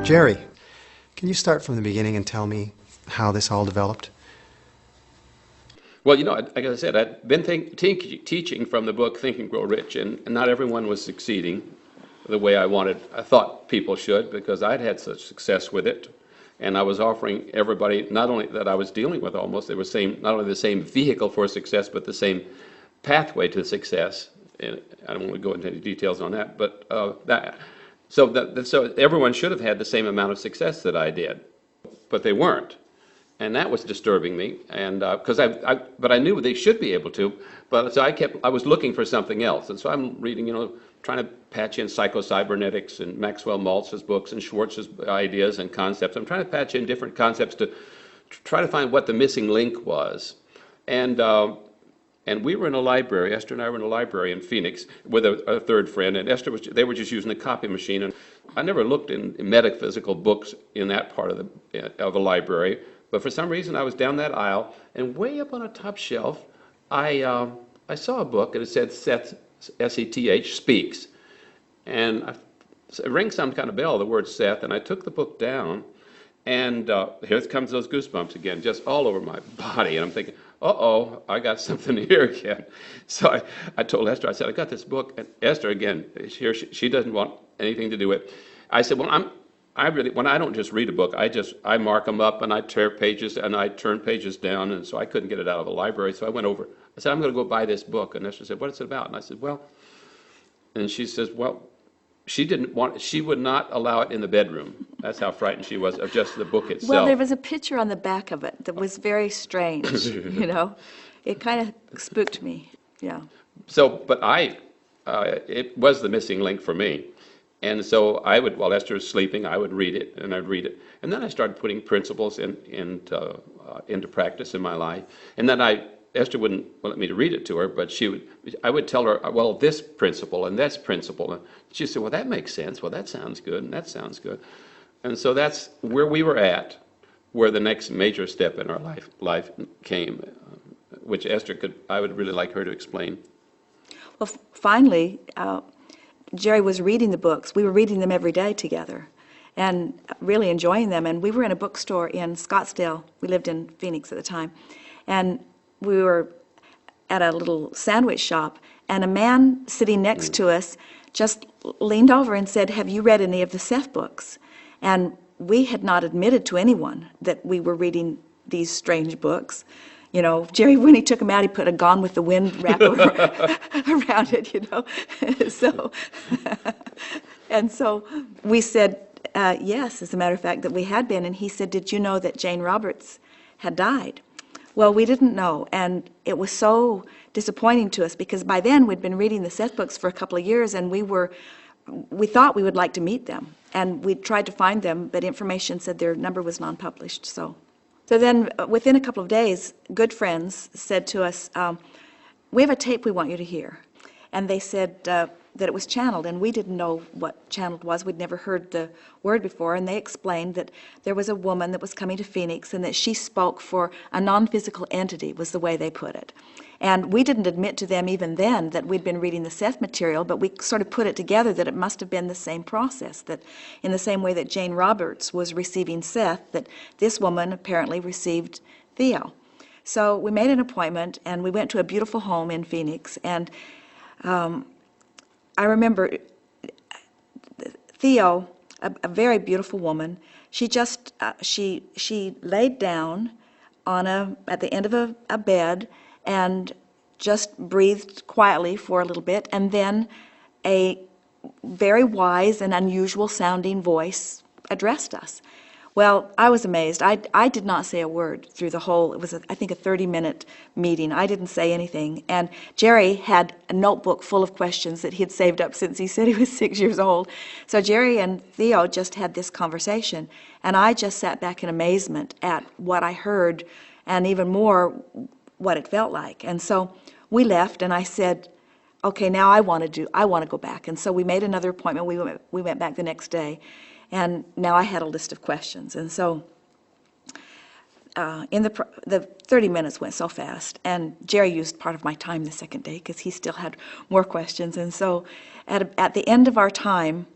Jerry, can you start from the beginning and tell me how this all developed? Well, you know, like I said, I'd been teaching from the book Think and Grow Rich, and not everyone was succeeding the way I thought people should, because I'd had such success with it. And I was offering everybody, not only that I was dealing with almost, they were not only the same vehicle for success, but the same pathway to success. And I don't want to go into any details on that, but so everyone should have had the same amount of success that I did, but they weren't. And that was disturbing me, and but I knew they should be able to. But so I was looking for something else, and so I'm reading, trying to patch in psycho-cybernetics and Maxwell Maltz's books and Schwartz's ideas and concepts. I'm trying to patch in different concepts to try to find what the missing link was, and we were in a library. Esther and I were in a library in Phoenix with a third friend, and they were just using the copy machine, and I never looked in metaphysical books in that part of the library. But for some reason, I was down that aisle, and way up on a top shelf, I saw a book, and it said Seth, S-E-T-H, Speaks. And it rang some kind of bell, the word Seth, and I took the book down, and here comes those goosebumps again, just all over my body. And I'm thinking, uh-oh, I got something here again. So I told Esther, I said, I got this book. And Esther, again, she doesn't want anything to do with it. I said, well, when I don't just read a book, I mark them up and I tear pages and I turn pages down, and so I couldn't get it out of the library. So I went over. I said, I'm going to go buy this book. And Esther said, what is it about? And I said, well, and she says, well, she would not allow it in the bedroom. That's how frightened she was of just the book itself. Well, there was a picture on the back of it that was very strange, It kind of spooked me, yeah. So, but it was the missing link for me. And so while Esther was sleeping, I would read it, and I'd read it. And then I started putting principles into practice in my life. And then Esther wouldn't let me to read it to her, but I would tell her, well, this principle and this principle. And she'd say, well, that makes sense. Well, that sounds good, and that sounds good. And so that's where we were at, where the next major step in our life came, which I would really like her to explain. Well, finally, Jerry was reading the books. We were reading them every day together and really enjoying them. And we were in a bookstore in Scottsdale. We lived in Phoenix at the time. And we were at a little sandwich shop, and a man sitting next to us just leaned over and said, have you read any of the Seth books? And we had not admitted to anyone that we were reading these strange books. Jerry, when he took them out, he put a Gone with the Wind wrapper around it, So, and so we said, yes, as a matter of fact, that we had been. And he said, did you know that Jane Roberts had died? Well, we didn't know, and it was so disappointing to us, because by then we'd been reading the Seth books for a couple of years, and we thought we would like to meet them. And we tried to find them, but information said their number was non-published, So then, within a couple of days, good friends said to us, we have a tape we want you to hear. And they said that it was channeled, and we didn't know what channeled was. We'd never heard the word before, and they explained that there was a woman that was coming to Phoenix, and that she spoke for a non-physical entity, was the way they put it. And we didn't admit to them even then that we'd been reading the Seth material, but we sort of put it together that it must have been the same process, that in the same way that Jane Roberts was receiving Seth, that this woman apparently received Theo. So we made an appointment, and we went to a beautiful home in Phoenix, and I remember Theo, a very beautiful woman, she just, she laid down at the end of a bed, and just breathed quietly for a little bit, and then a very wise and unusual sounding voice addressed us. Well, I was amazed. I did not say a word through the whole, it was, I think, a 30-minute meeting. I didn't say anything. And Jerry had a notebook full of questions that he had saved up since he said he was 6 years old. So Jerry and Theo just had this conversation, and I just sat back in amazement at what I heard, and even more what it felt like. And so we left, and I said, okay, now I want to go back. And so we made another appointment. We went back the next day, and now I had a list of questions. And so the 30 minutes went so fast, and Jerry used part of my time the second day because he still had more questions. And so at the end of our time,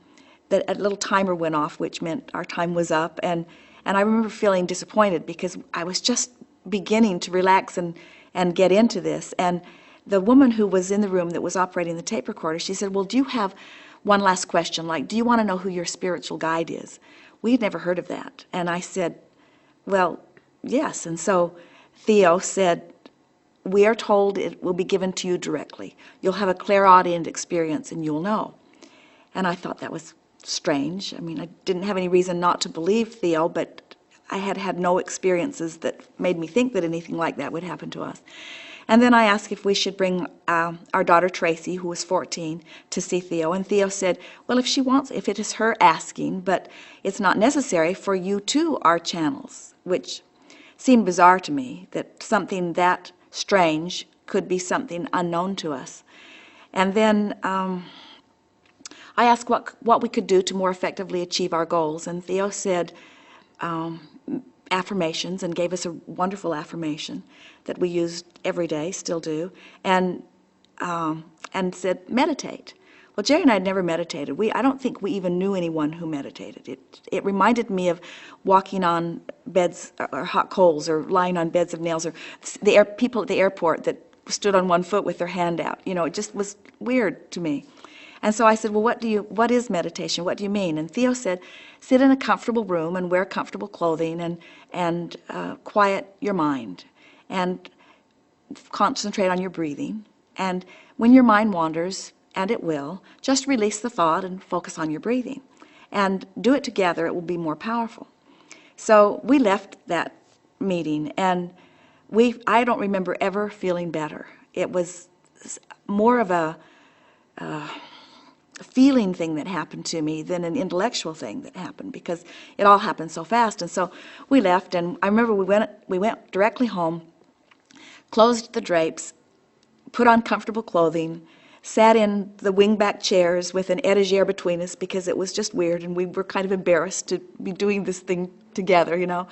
that a little timer went off, which meant our time was up. And I remember feeling disappointed because I was just beginning to relax and get into this. And the woman who was in the room that was operating the tape recorder, she said, well, do you have one last question? Like, do you want to know who your spiritual guide is? We had never heard of that. And I said, well, yes. And so Theo said, we are told it will be given to you directly. You'll have a clairaudient experience and you'll know. And I thought that was strange. I mean, I didn't have any reason not to believe Theo, but I had had no experiences that made me think that anything like that would happen to us. And then I asked if we should bring our daughter Tracy, who was 14, to see Theo. And Theo said, well, if she wants, if it is her asking, but it's not necessary, for you too are channels, which seemed bizarre to me, that something that strange could be something unknown to us. And then I asked what we could do to more effectively achieve our goals. And Theo said affirmations, and gave us a wonderful affirmation that we used every day, still do, and said, meditate. Well, Jerry and I had never meditated. I don't think we even knew anyone who meditated. It reminded me of walking on beds or hot coals, or lying on beds of nails, or people at the airport that stood on one foot with their hand out. You know, it just was weird to me. And so I said, well, what is meditation? What do you mean? And Theo said, sit in a comfortable room and wear comfortable clothing and quiet your mind and concentrate on your breathing. And when your mind wanders, and it will, just release the thought and focus on your breathing. And do it together, it will be more powerful. So we left that meeting, and I don't remember ever feeling better. It was more of a feeling thing that happened to me than an intellectual thing that happened, because it all happened so fast. And so we left, and I remember we went directly home, closed the drapes, put on comfortable clothing, sat in the wingback chairs with an etagere between us because it was just weird, and we were kind of embarrassed to be doing this thing together, you know.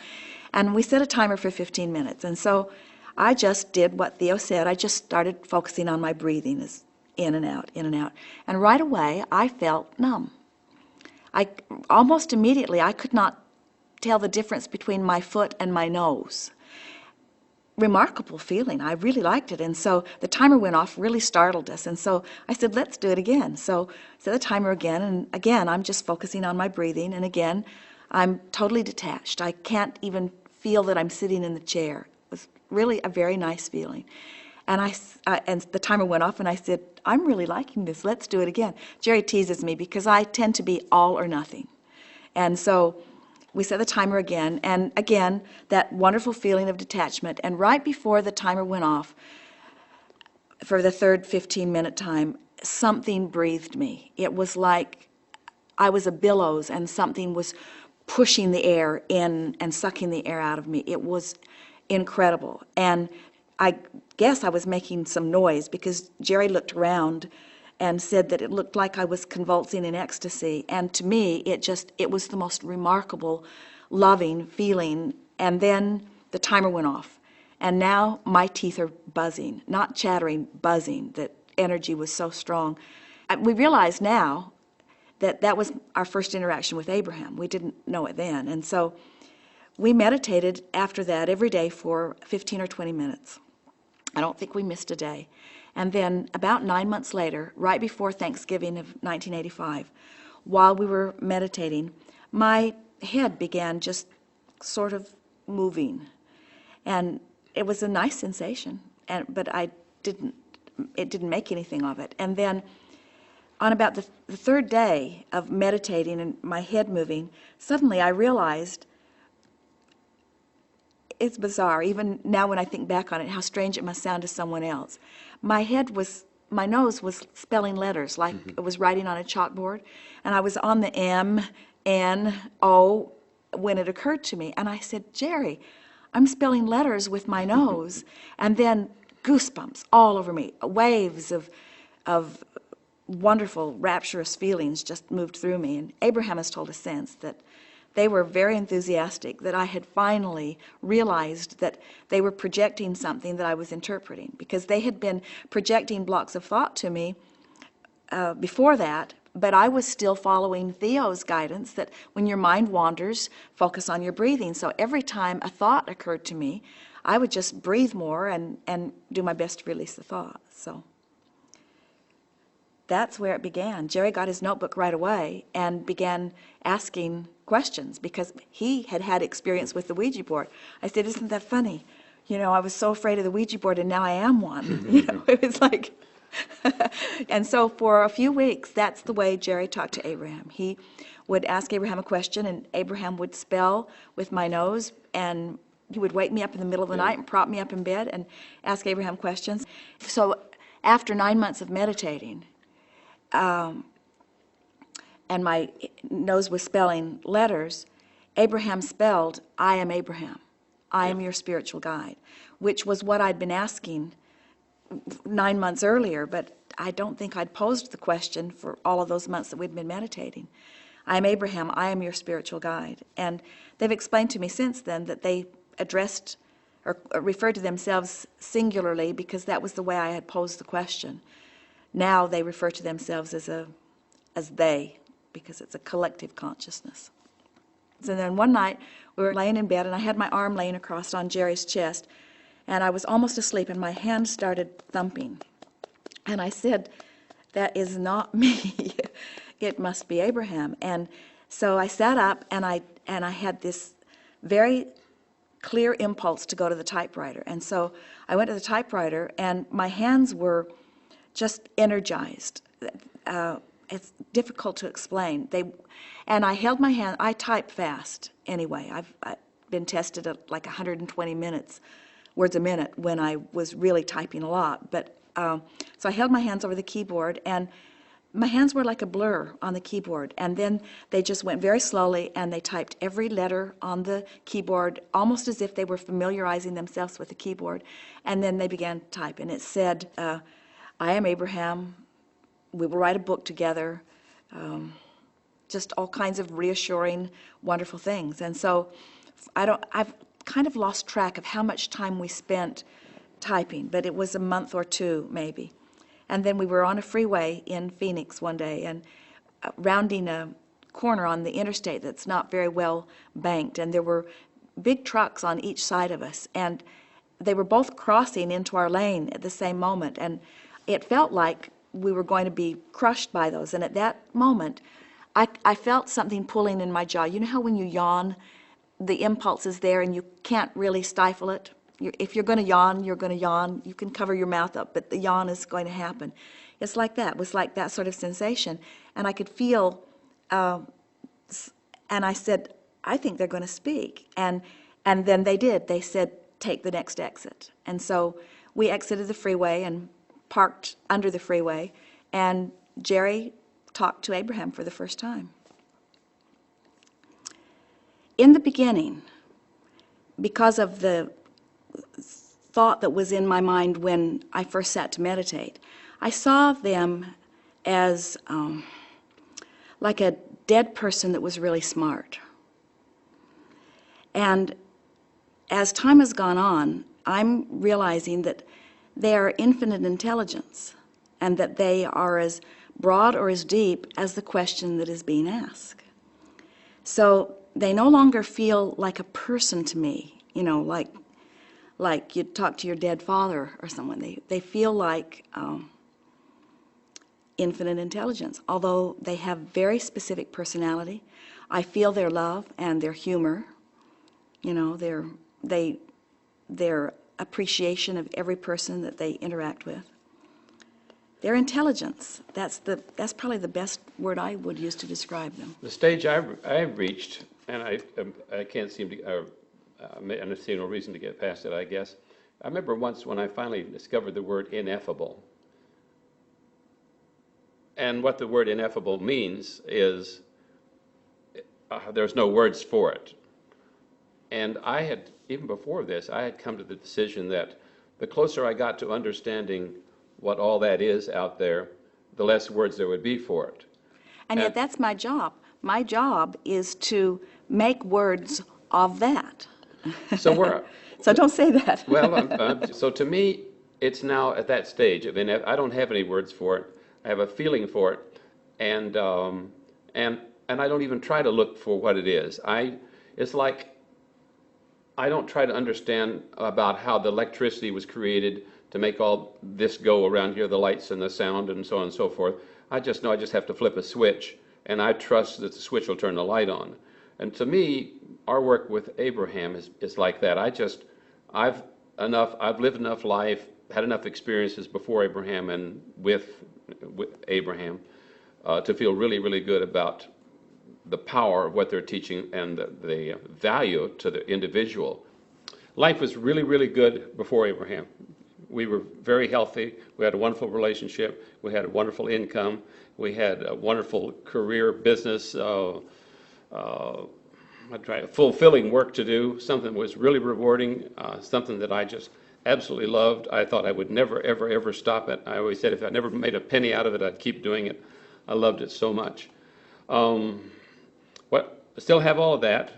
And we set a timer for 15 minutes. And so I just did what Theo said. I just started focusing on my breathing, as in and out, in and out. And right away, I felt numb. Almost immediately, I could not tell the difference between my foot and my nose. Remarkable feeling. I really liked it. And so the timer went off, really startled us. And so I said, let's do it again. So I set the timer again, and again, I'm just focusing on my breathing. And again, I'm totally detached. I can't even feel that I'm sitting in the chair. It was really a very nice feeling. And and the timer went off, and I said, I'm really liking this. Let's do it again. Jerry teases me because I tend to be all or nothing. And so we set the timer again, and again, that wonderful feeling of detachment. And right before the timer went off, for the third 15-minute time, something breathed me. It was like I was a billows, and something was pushing the air in and sucking the air out of me. It was incredible. And I guess I was making some noise, because Jerry looked around and said that it looked like I was convulsing in ecstasy. And to me, it was the most remarkable, loving feeling. And then the timer went off. And now my teeth are buzzing, not chattering, buzzing. That energy was so strong. We realize now that that was our first interaction with Abraham. We didn't know it then. And so we meditated after that every day for 15 or 20 minutes. I don't think we missed a day. And then about 9 months later, right before Thanksgiving of 1985, while we were meditating, my head began just sort of moving. And it was a nice sensation, but it didn't make anything of it. And then on about the third day of meditating and my head moving, suddenly I realized, it's bizarre, even now when I think back on it, how strange it must sound to someone else. My nose was spelling letters like it was writing on a chalkboard, and I was on the M, N, O when it occurred to me. And I said, Jerry, I'm spelling letters with my nose. And then goosebumps all over me, waves of wonderful, rapturous feelings just moved through me. And Abraham has told us since that they were very enthusiastic that I had finally realized that they were projecting something that I was interpreting, because they had been projecting blocks of thought to me before that but I was still following Theo's guidance that when your mind wanders, focus on your breathing. So every time a thought occurred to me, I would just breathe more and do my best to release the thought. So that's where it began. Jerry got his notebook right away and began asking questions because he had had experience with the Ouija board. I said, isn't that funny? You know, I was so afraid of the Ouija board and now I am one. You know, it was like... And so for a few weeks, that's the way Jerry talked to Abraham. He would ask Abraham a question, and Abraham would spell with my nose, and he would wake me up in the middle of the night and prop me up in bed and ask Abraham questions. So after 9 months of meditating, and my nose was spelling letters, Abraham spelled, I am Abraham. I am your spiritual guide, which was what I'd been asking 9 months earlier, but I don't think I'd posed the question for all of those months that we'd been meditating. I am Abraham, I am your spiritual guide. And they've explained to me since then that they addressed or referred to themselves singularly because that was the way I had posed the question. Now they refer to themselves as they, because it's a collective consciousness. And then one night we were laying in bed and I had my arm laying across on Jerry's chest, and I was almost asleep, and my hand started thumping. And I said, that is not me. It must be Abraham. And so I sat up, and I had this very clear impulse to go to the typewriter. And so I went to the typewriter, and my hands were just energized. It's difficult to explain. And I held my hand. I type fast anyway. I've been tested at like 120 words a minute when I was really typing a lot. But so I held my hands over the keyboard, and my hands were like a blur on the keyboard. And then they just went very slowly, and they typed every letter on the keyboard, almost as if they were familiarizing themselves with the keyboard. And then they began to type, and it said, I am Abraham. We will write a book together. Just all kinds of reassuring, wonderful things. And so I've kind of lost track of how much time we spent typing, but it was a month or two maybe. And then we were on a freeway in Phoenix one day and rounding a corner on the interstate that's not very well banked, and there were big trucks on each side of us, and they were both crossing into our lane at the same moment, and it felt like we were going to be crushed by those. And at that moment, I felt something pulling in my jaw. You know how when you yawn, the impulse is there and you can't really stifle it? If you're going to yawn, you're going to yawn. You can cover your mouth up, but the yawn is going to happen. It's like that. It was like that sort of sensation. And I could feel, and I said, I think they're going to speak. And then they did. They said, take the next exit. And so we exited the freeway and parked under the freeway, and Jerry talked to Abraham for the first time. In the beginning, because of the thought that was in my mind when I first sat to meditate, I saw them as like a dead person that was really smart. And as time has gone on, I'm realizing that they are infinite intelligence, and that they are as broad or as deep as the question that is being asked. So they no longer feel like a person to me, you know, like you talk to your dead father or someone. They feel like infinite intelligence, although they have very specific personality. I feel their love and their humor, you know, their appreciation of every person that they interact with. Their intelligence, that's probably the best word I would use to describe them. The stage I've reached, and I can't seem to, I see no reason to get past it, I guess. I remember once when I finally discovered the word ineffable. And what the word ineffable means is there's no words for it. And I had, even before this, I had come to the decision that the closer I got to understanding what all that is out there, the less words there would be for it. And yet that's my job. My job is to make words of that. So we're... So don't say that. Well, so to me, it's now at that stage. I mean, I don't have any words for it. I have a feeling for it. and I don't even try to look for what it is. It's like I don't try to understand about how the electricity was created to make all this go around here, the lights and the sound and so on and so forth. I just know I just have to flip a switch, and I trust that the switch will turn the light on. And to me, our work with Abraham is like that. I've lived enough life, had enough experiences before Abraham and with Abraham to feel really, really good about the power of what they're teaching and the value to the individual. Life was really, really good before Abraham. We were very healthy. We had a wonderful relationship. We had a wonderful income. We had a wonderful career, business, fulfilling work to do, something that was really rewarding, something that I just absolutely loved. I thought I would never, ever, ever stop it. I always said if I never made a penny out of it, I'd keep doing it. I loved it so much. Still have all of that,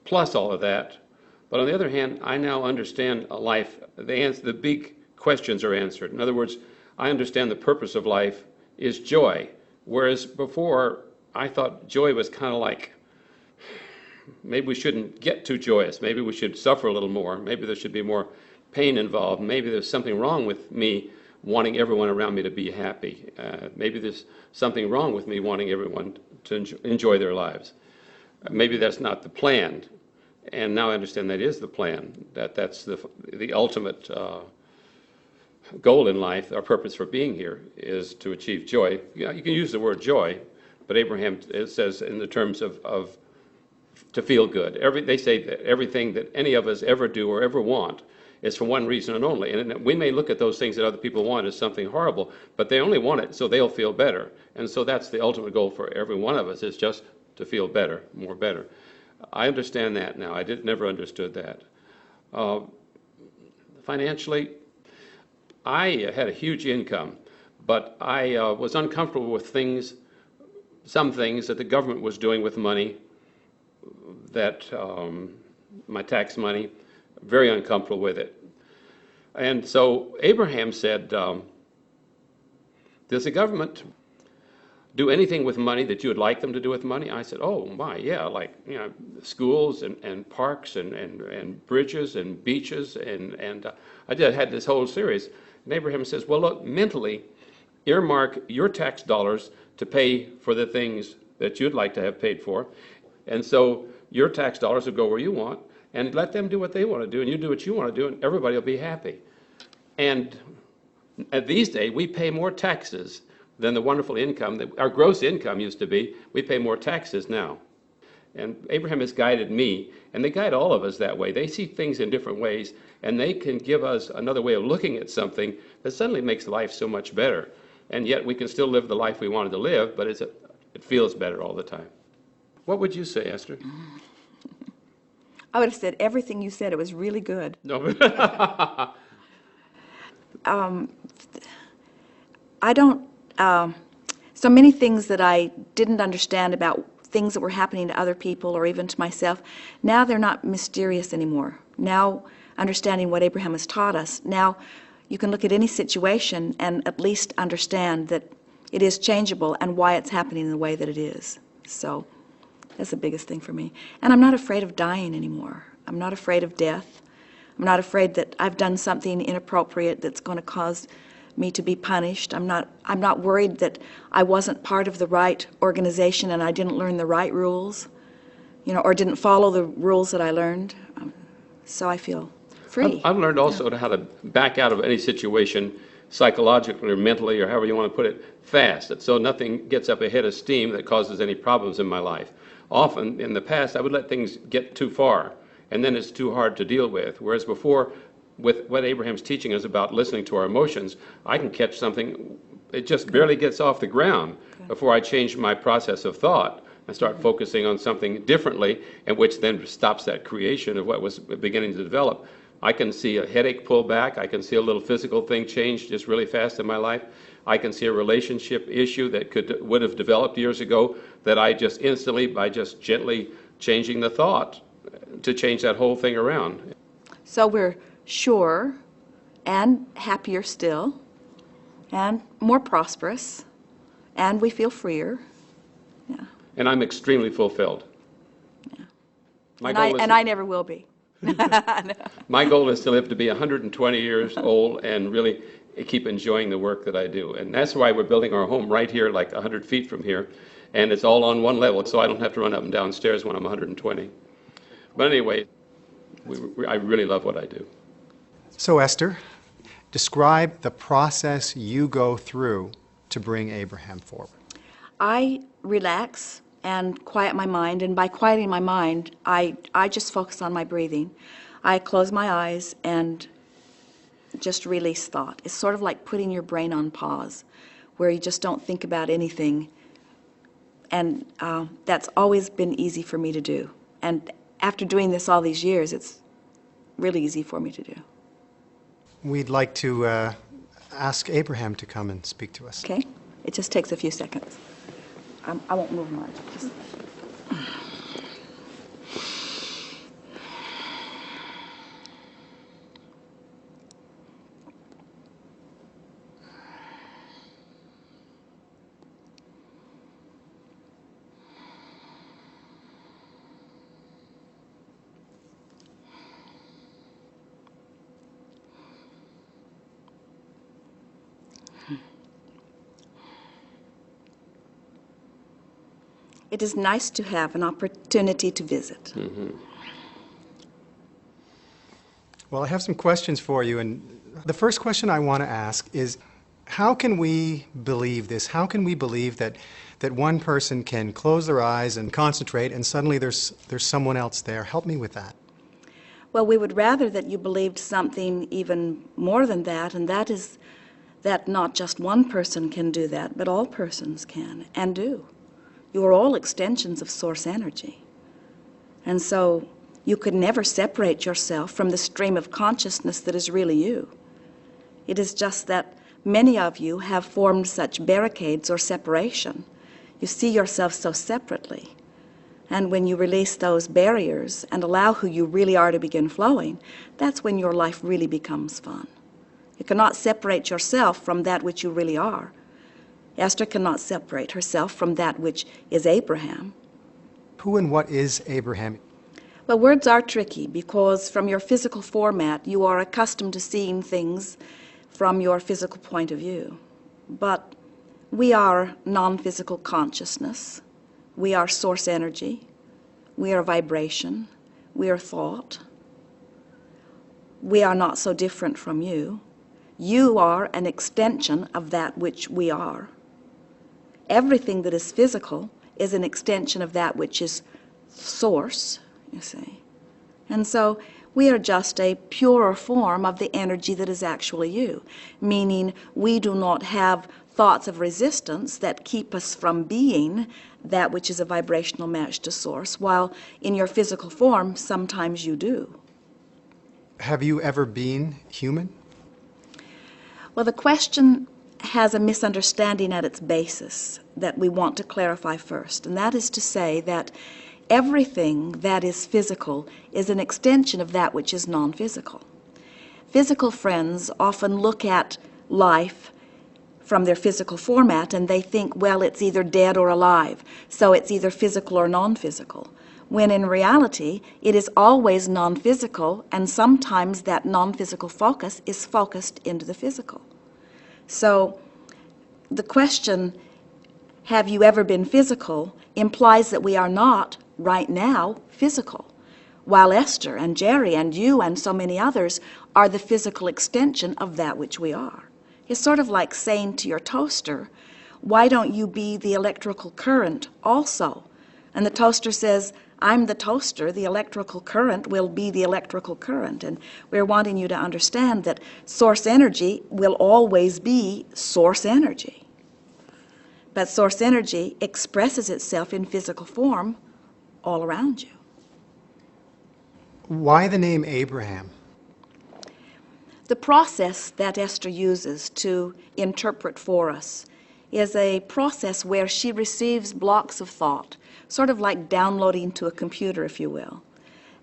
plus all of that. But on the other hand, I now understand life. The big questions are answered. In other words, I understand the purpose of life is joy. Whereas before, I thought joy was kind of like, maybe we shouldn't get too joyous. Maybe we should suffer a little more. Maybe there should be more pain involved. Maybe there's something wrong with me wanting everyone around me to be happy. Maybe there's something wrong with me wanting everyone to enjoy their lives. Maybe that's not the plan. And now I understand that is the plan, that's the ultimate goal in life. Our purpose for being here is to achieve joy. You can use the word joy, but Abraham says in the terms of to feel good. They say that everything that any of us ever do or ever want is for one reason and only. And we may look at those things that other people want as something horrible, but they only want it so they'll feel better. And so that's the ultimate goal for every one of us, is just to feel better, more better. I understand that now. I never understood that. Financially, I had a huge income, but I was uncomfortable with some things that the government was doing with money, that my tax money, very uncomfortable with it. And so Abraham said, does the government do anything with money that you would like them to do with money? I said, oh my, yeah, like, schools and parks and bridges and beaches and I had this whole series. And Abraham says, well, look, mentally, earmark your tax dollars to pay for the things that you'd like to have paid for. And so your tax dollars will go where you want, and let them do what they want to do, and you do what you want to do, and everybody will be happy. And these days, we pay more taxes than the wonderful income that our gross income used to be. We pay more taxes now. And Abraham has guided me, and they guide all of us that way. They see things in different ways, and they can give us another way of looking at something that suddenly makes life so much better. And yet we can still live the life we wanted to live, but it feels better all the time. What would you say, Esther? I would have said everything you said. It was really good. No. I don't, so many things that I didn't understand about things that were happening to other people or even to myself, now they're not mysterious anymore. Now, understanding what Abraham has taught us, now you can look at any situation and at least understand that it is changeable and why it's happening in the way that it is. So that's the biggest thing for me. And I'm not afraid of dying anymore. I'm not afraid of death. I'm not afraid that I've done something inappropriate that's going to cause me to be punished. I'm not worried that I wasn't part of the right organization and I didn't learn the right rules, or didn't follow the rules that I learned. So I feel free. I've learned also how to back out of any situation psychologically or mentally or however you want to put it fast, so nothing gets up a head of steam that causes any problems in my life. Often in the past I would let things get too far and then it's too hard to deal with, whereas before, with what Abraham's teaching us about listening to our emotions, I can catch something, it just barely gets off the ground before I change my process of thought and start focusing on something differently, and which then stops that creation of what was beginning to develop. I can see a headache pull back. I can see a little physical thing change just really fast in my life. I can see a relationship issue that would have developed years ago that I just instantly, by just gently changing the thought, to change that whole thing around. So we're sure and happier still and more prosperous, and we feel freer. Yeah. And I'm extremely fulfilled. Yeah. My And goal is I never will be. my goal is to live to be 120 years old and really keep enjoying the work that I do. And that's why we're building our home right here, like 100 feet from here. And it's all on one level, so I don't have to run up and down stairs when I'm 120. But anyway, I really love what I do. So, Esther, describe the process you go through to bring Abraham forward. I relax and quiet my mind, and by quieting my mind, I just focus on my breathing. I close my eyes and just release thought. It's sort of like putting your brain on pause, where you just don't think about anything. And that's always been easy for me to do. And after doing this all these years, it's really easy for me to do. We'd like to ask Abraham to come and speak to us. Okay? It just takes a few seconds. I won't move much. Just... It is nice to have an opportunity to visit. Mm-hmm. Well, I have some questions for you, and the first question I want to ask is, how can we believe this? How can we believe that one person can close their eyes and concentrate and suddenly there's someone else there? Help me with that. Well, we would rather that you believed something even more than that, and that is that not just one person can do that, but all persons can and do. You are all extensions of source energy. And so you could never separate yourself from the stream of consciousness that is really you. It is just that many of you have formed such barricades or separation. You see yourself so separately. And when you release those barriers and allow who you really are to begin flowing, that's when your life really becomes fun. You cannot separate yourself from that which you really are. Esther cannot separate herself from that which is Abraham. Who and what is Abraham? Well, words are tricky because from your physical format, you are accustomed to seeing things from your physical point of view. But we are non-physical consciousness. We are source energy. We are vibration. We are thought. We are not so different from you. You are an extension of that which we are. Everything that is physical is an extension of that which is source, you see. And so we are just a purer form of the energy that is actually you, meaning we do not have thoughts of resistance that keep us from being that which is a vibrational match to source, while in your physical form, sometimes you do. Have you ever been human? Well, the question has a misunderstanding at its basis that we want to clarify first, and that is to say that everything that is physical is an extension of that which is non-physical. Physical friends often look at life from their physical format and they think, well, it's either dead or alive, so it's either physical or non-physical, when in reality it is always non-physical, and sometimes that non-physical focus is focused into the physical. So the question, have you ever been physical, implies that we are not, right now, physical, while Esther and Jerry and you and so many others are the physical extension of that which we are. It's sort of like saying to your toaster, why don't you be the electrical current also? And the toaster says, I'm the toaster, the electrical current will be the electrical current. And we're wanting you to understand that source energy will always be source energy. But source energy expresses itself in physical form all around you. Why the name Abraham? The process that Esther uses to interpret for us is a process where she receives blocks of thought, sort of like downloading to a computer, if you will,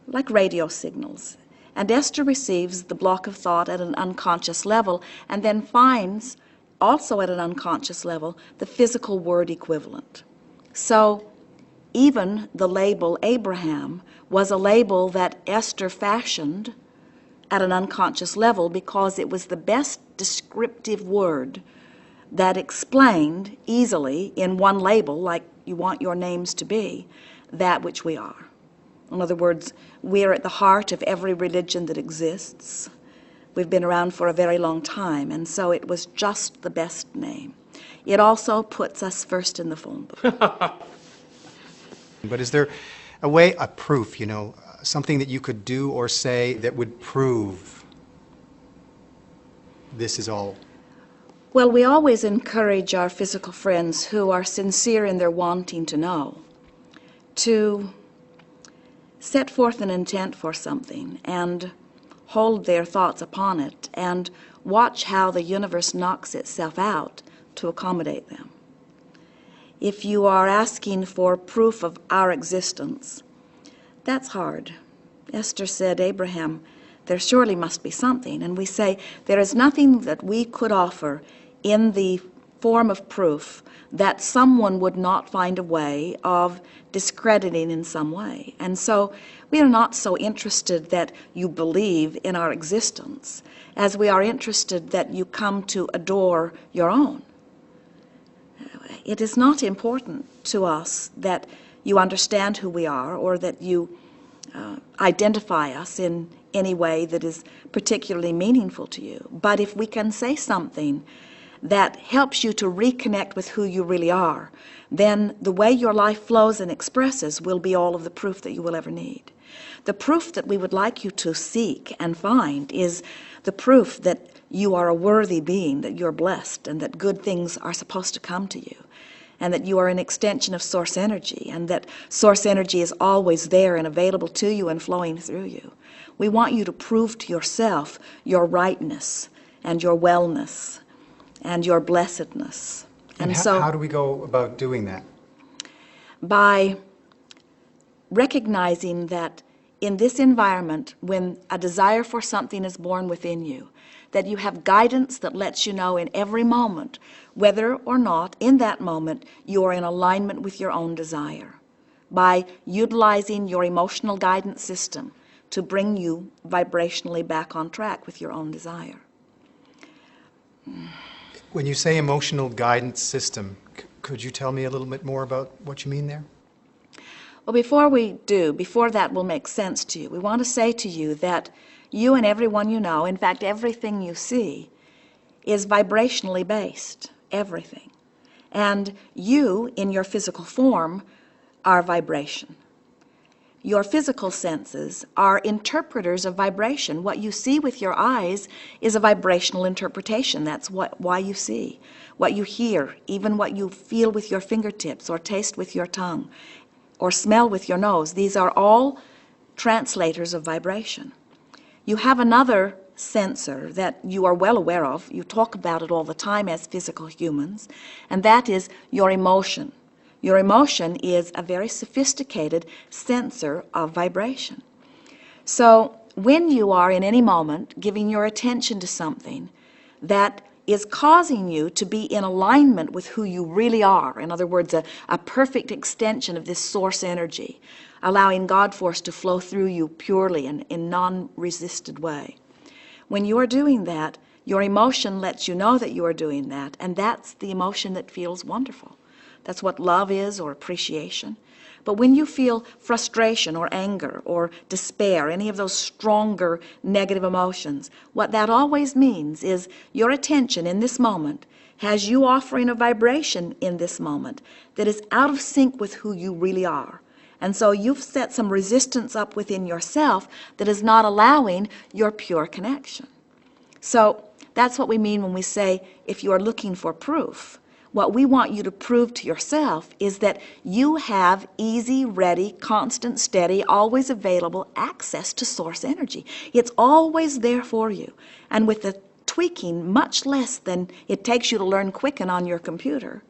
like radio signals. And Esther receives the block of thought at an unconscious level and then finds, also at an unconscious level, the physical word equivalent. So even the label Abraham was a label that Esther fashioned at an unconscious level because it was the best descriptive word that explained easily in one label, like you want your names to be, that which we are. In other words, we are at the heart of every religion that exists. We've been around for a very long time, and so it was just the best name. It also puts us first in the phone book. But is there a way, a proof, something that you could do or say that would prove this is all? Well, we always encourage our physical friends who are sincere in their wanting to know to set forth an intent for something and hold their thoughts upon it and watch how the universe knocks itself out to accommodate them. If you are asking for proof of our existence, that's hard. Esther said, Abraham, there surely must be something. And we say, there is nothing that we could offer in the form of proof that someone would not find a way of discrediting in some way. And so we are not so interested that you believe in our existence as we are interested that you come to adore your own. It is not important to us that you understand who we are or that you identify us in any way that is particularly meaningful to you. But if we can say something that helps you to reconnect with who you really are, then the way your life flows and expresses will be all of the proof that you will ever need. The proof that we would like you to seek and find is the proof that you are a worthy being, that you're blessed, and that good things are supposed to come to you, and that you are an extension of source energy, and that source energy is always there and available to you and flowing through you. We want you to prove to yourself your rightness and your wellness and your blessedness. And so, how do we go about doing that? By recognizing that in this environment, when a desire for something is born within you, that you have guidance that lets you know in every moment whether or not in that moment you are in alignment with your own desire, by utilizing your emotional guidance system to bring you vibrationally back on track with your own desire. When you say emotional guidance system, could you tell me a little bit more about what you mean there? Well, before that will make sense to you, we want to say to you that you and everyone you know, in fact, everything you see, is vibrationally based, everything. And you, in your physical form, are vibration. Your physical senses are interpreters of vibration. What you see with your eyes is a vibrational interpretation. That's why you see. What you hear, even what you feel with your fingertips or taste with your tongue or smell with your nose, these are all translators of vibration. You have another sensor that you are well aware of. You talk about it all the time as physical humans, and that is your emotion. Your emotion is a very sophisticated sensor of vibration. So when you are in any moment giving your attention to something that is causing you to be in alignment with who you really are, in other words, a perfect extension of this source energy, allowing God force to flow through you purely and in non-resisted way. When you are doing that, your emotion lets you know that you are doing that, and that's the emotion that feels wonderful. That's what love is, or appreciation. But when you feel frustration or anger or despair, any of those stronger negative emotions, what that always means is your attention in this moment has you offering a vibration in this moment that is out of sync with who you really are. And so you've set some resistance up within yourself that is not allowing your pure connection. So that's what we mean when we say, if you are looking for proof, what we want you to prove to yourself is that you have easy, ready, constant, steady, always available access to source energy. It's always there for you. And with the tweaking, much less than it takes you to learn Quicken on your computer,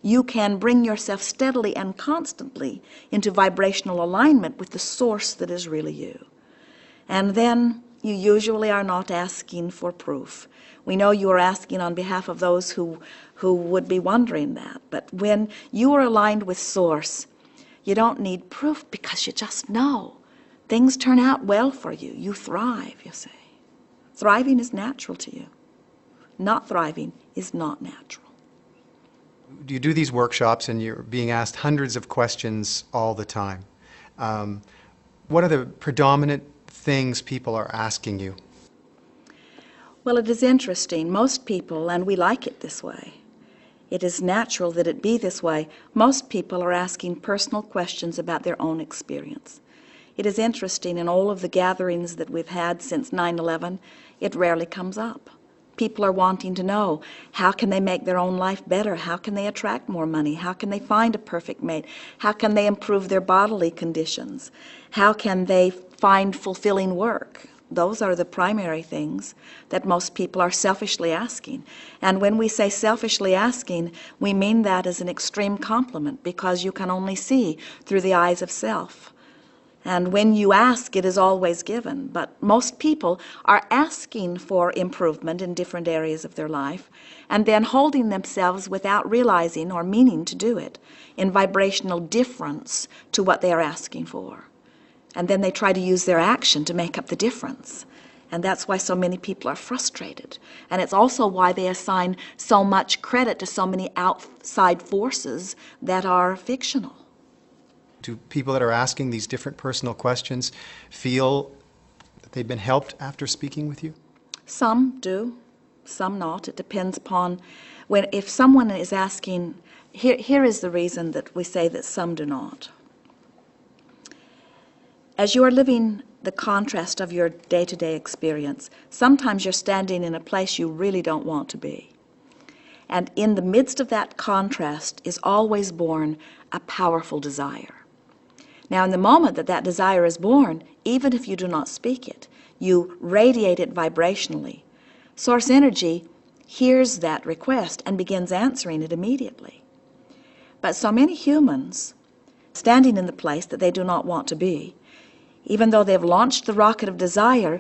you can bring yourself steadily and constantly into vibrational alignment with the source that is really you. And then you usually are not asking for proof. We know you are asking on behalf of those who would be wondering that. But when you are aligned with Source, you don't need proof because you just know. Things turn out well for you. You thrive, you see. Thriving is natural to you. Not thriving is not natural. You do these workshops and you're being asked hundreds of questions all the time. What are the predominant things people are asking you? Well, it is interesting. Most people, and we like it this way, it is natural that it be this way, most people are asking personal questions about their own experience. It is interesting, in all of the gatherings that we've had since 9/11, it rarely comes up. People are wanting to know, how can they make their own life better? How can they attract more money? How can they find a perfect mate? How can they improve their bodily conditions? How can they find fulfilling work? Those are the primary things that most people are selfishly asking. And when we say selfishly asking, we mean that as an extreme compliment, because you can only see through the eyes of self. And when you ask, it is always given. But most people are asking for improvement in different areas of their life, and then holding themselves without realizing or meaning to do it in vibrational difference to what they are asking for. And then they try to use their action to make up the difference. And that's why so many people are frustrated. And it's also why they assign so much credit to so many outside forces that are fictional. Do people that are asking these different personal questions feel that they've been helped after speaking with you? Some do, some not. It depends upon if someone is asking, here is the reason that we say that some do not. As you are living the contrast of your day-to-day experience, sometimes you're standing in a place you really don't want to be. And in the midst of that contrast is always born a powerful desire. Now, in the moment that that desire is born, even if you do not speak it, you radiate it vibrationally. Source energy hears that request and begins answering it immediately. But so many humans, standing in the place that they do not want to be, even though they've launched the rocket of desire,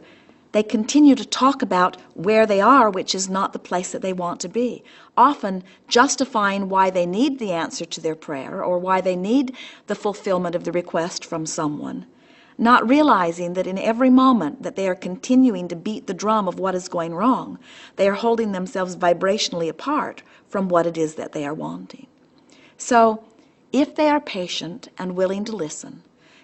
they continue to talk about where they are, which is not the place that they want to be, often justifying why they need the answer to their prayer or why they need the fulfillment of the request from someone, not realizing that in every moment that they are continuing to beat the drum of what is going wrong, they are holding themselves vibrationally apart from what it is that they are wanting. So, if they are patient and willing to listen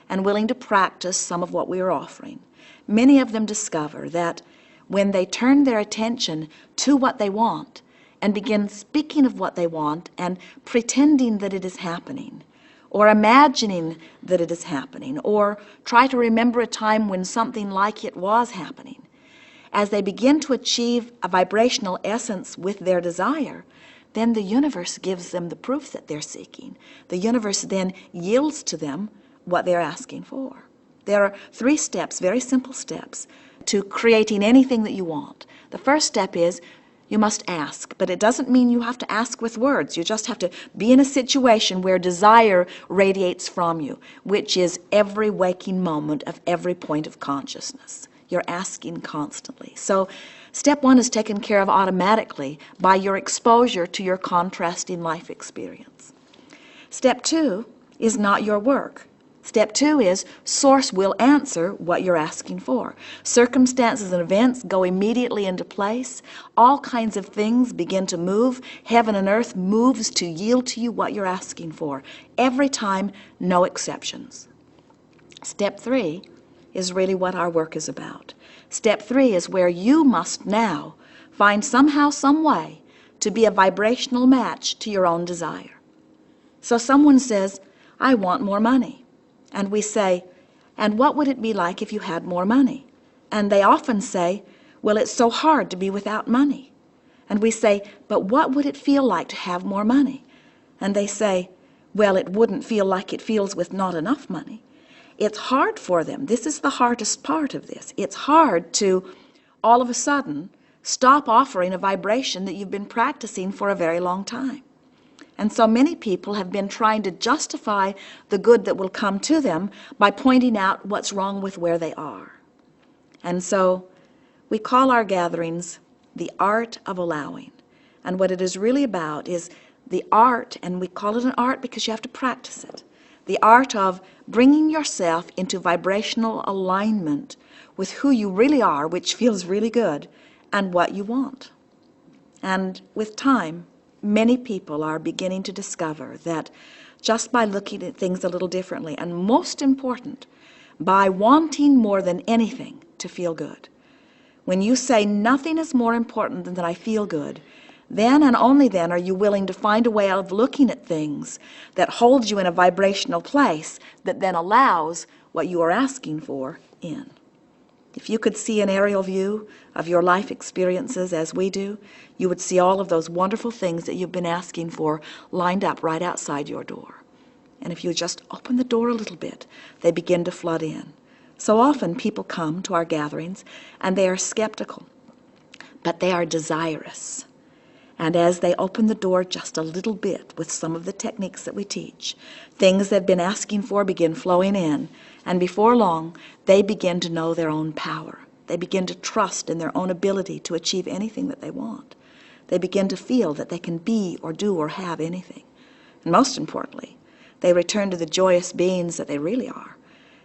and willing to practice some of what we are offering, many of them discover that when they turn their attention to what they want and begin speaking of what they want and pretending that it is happening, or imagining that it is happening, or try to remember a time when something like it was happening, as they begin to achieve a vibrational essence with their desire, then the universe gives them the proof that they're seeking. The universe then yields to them what they're asking for. There are 3 steps, very simple steps, to creating anything that you want. The first step is you must ask, but it doesn't mean you have to ask with words. You just have to be in a situation where desire radiates from you, which is every waking moment of every point of consciousness. You're asking constantly. So step 1 is taken care of automatically by your exposure to your contrasting life experience. Step 2 is not your work. Step 2 is Source will answer what you're asking for. Circumstances and events go immediately into place. All kinds of things begin to move. Heaven and earth moves to yield to you what you're asking for. Every time, no exceptions. Step 3 is really what our work is about. Step 3 is where you must now find somehow, some way to be a vibrational match to your own desire. So someone says, I want more money. And we say, and what would it be like if you had more money? And they often say, well, it's so hard to be without money. And we say, but what would it feel like to have more money? And they say, well, it wouldn't feel like it feels with not enough money. It's hard for them. This is the hardest part of this. It's hard to, all of a sudden, stop offering a vibration that you've been practicing for a very long time. And so many people have been trying to justify the good that will come to them by pointing out what's wrong with where they are. And so we call our gatherings the art of allowing. And what it is really about is the art, and we call it an art because you have to practice it, the art of bringing yourself into vibrational alignment with who you really are, which feels really good, and what you want. And with time, many people are beginning to discover that just by looking at things a little differently, and most important, by wanting more than anything to feel good. When you say nothing is more important than that I feel good, then and only then are you willing to find a way of looking at things that holds you in a vibrational place that then allows what you are asking for in. If you could see an aerial view of your life experiences as we do, you would see all of those wonderful things that you've been asking for lined up right outside your door. And if you just open the door a little bit, they begin to flood in. So often people come to our gatherings and they are skeptical, but they are desirous. And as they open the door just a little bit with some of the techniques that we teach, things they've been asking for begin flowing in, and before long, they begin to know their own power. They begin to trust in their own ability to achieve anything that they want. They begin to feel that they can be or do or have anything. And most importantly, they return to the joyous beings that they really are.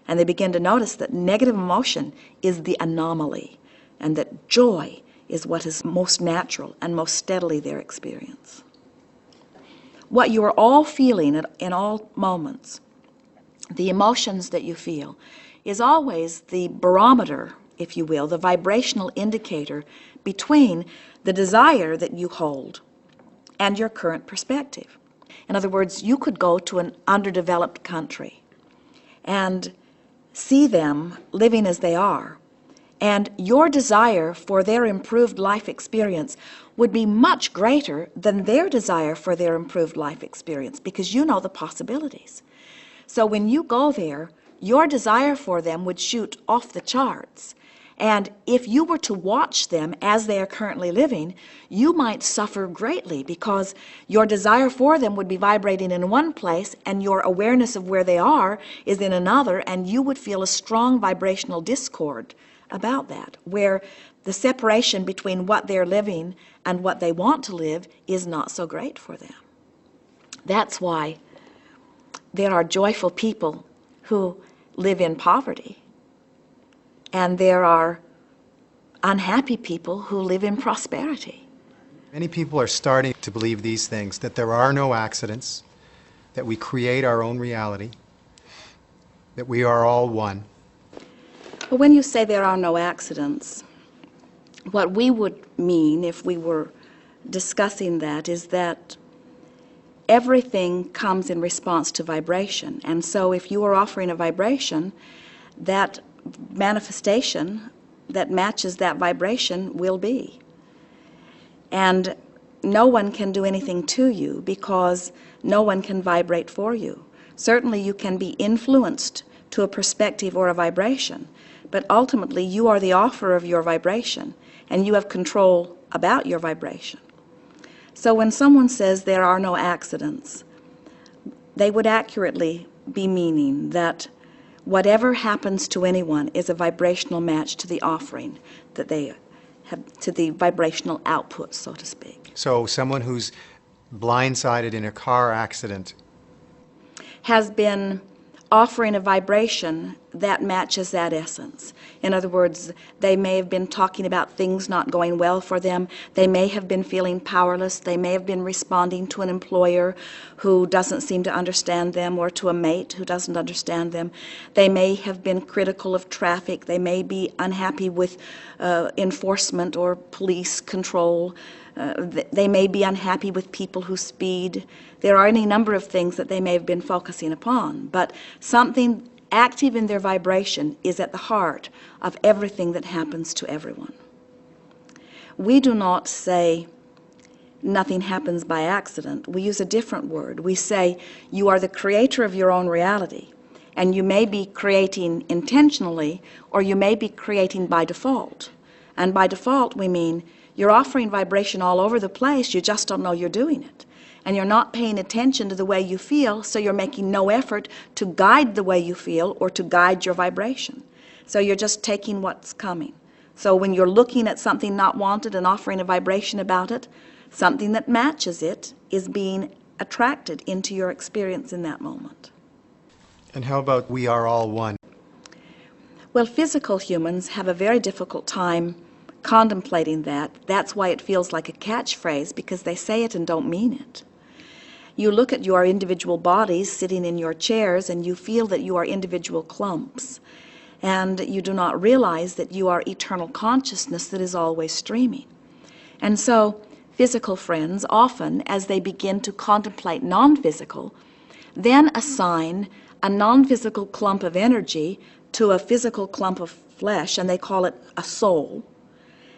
And they begin to notice that negative emotion is the anomaly, and that joy is what is most natural and most steadily their experience. What you are all feeling in all moments, the emotions that you feel, is always the barometer, if you will, the vibrational indicator between the desire that you hold and your current perspective. In other words, you could go to an underdeveloped country and see them living as they are, and your desire for their improved life experience would be much greater than their desire for their improved life experience, because you know the possibilities. So when you go there, your desire for them would shoot off the charts. And if you were to watch them as they are currently living, you might suffer greatly, because your desire for them would be vibrating in one place and your awareness of where they are is in another, and you would feel a strong vibrational discord about that, where the separation between what they're living and what they want to live is not so great for them. That's why there are joyful people who live in poverty, and there are unhappy people who live in prosperity. Many people are starting to believe these things, that there are no accidents, that we create our own reality, that we are all one. But when you say there are no accidents, what we would mean if we were discussing that is that everything comes in response to vibration. And so if you are offering a vibration, that manifestation that matches that vibration will be. And no one can do anything to you, because no one can vibrate for you. Certainly you can be influenced to a perspective or a vibration, but ultimately you are the offer of your vibration, and you have control about your vibration. So when someone says there are no accidents, they would accurately be meaning that whatever happens to anyone is a vibrational match to the offering that they have, to the vibrational output, so to speak. So someone who's blindsided in a car accident has been offering a vibration that matches that essence. In other words, they may have been talking about things not going well for them. They may have been feeling powerless. They may have been responding to an employer who doesn't seem to understand them, or to a mate who doesn't understand them. They may have been critical of traffic. They may be unhappy with enforcement or police control. They may be unhappy with people who speed. There are any number of things that they may have been focusing upon, but something active in their vibration is at the heart of everything that happens to everyone. We do not say nothing happens by accident. We use a different word. We say you are the creator of your own reality, and you may be creating intentionally, or you may be creating by default. And by default we mean you're offering vibration all over the place, you just don't know you're doing it. And you're not paying attention to the way you feel, so you're making no effort to guide the way you feel or to guide your vibration. So you're just taking what's coming. So when you're looking at something not wanted and offering a vibration about it, something that matches it is being attracted into your experience in that moment. And how about we are all one? Well, physical humans have a very difficult time contemplating that. That's why it feels like a catchphrase, because they say it and don't mean it. You look at your individual bodies sitting in your chairs and you feel that you are individual clumps. And you do not realize that you are eternal consciousness that is always streaming. And so physical friends often, as they begin to contemplate non-physical, then assign a non-physical clump of energy to a physical clump of flesh, and they call it a soul.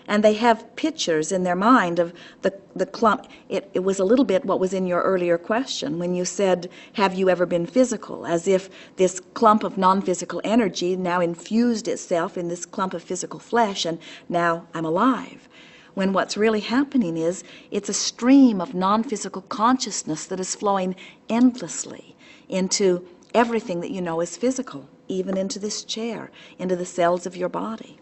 And they have pictures in their mind of the clump. It was a little bit what was in your earlier question when you said, have you ever been physical? As if this clump of non-physical energy now infused itself in this clump of physical flesh, and now I'm alive. When what's really happening is it's a stream of non-physical consciousness that is flowing endlessly into everything that you know is physical, even into this chair, into the cells of your body.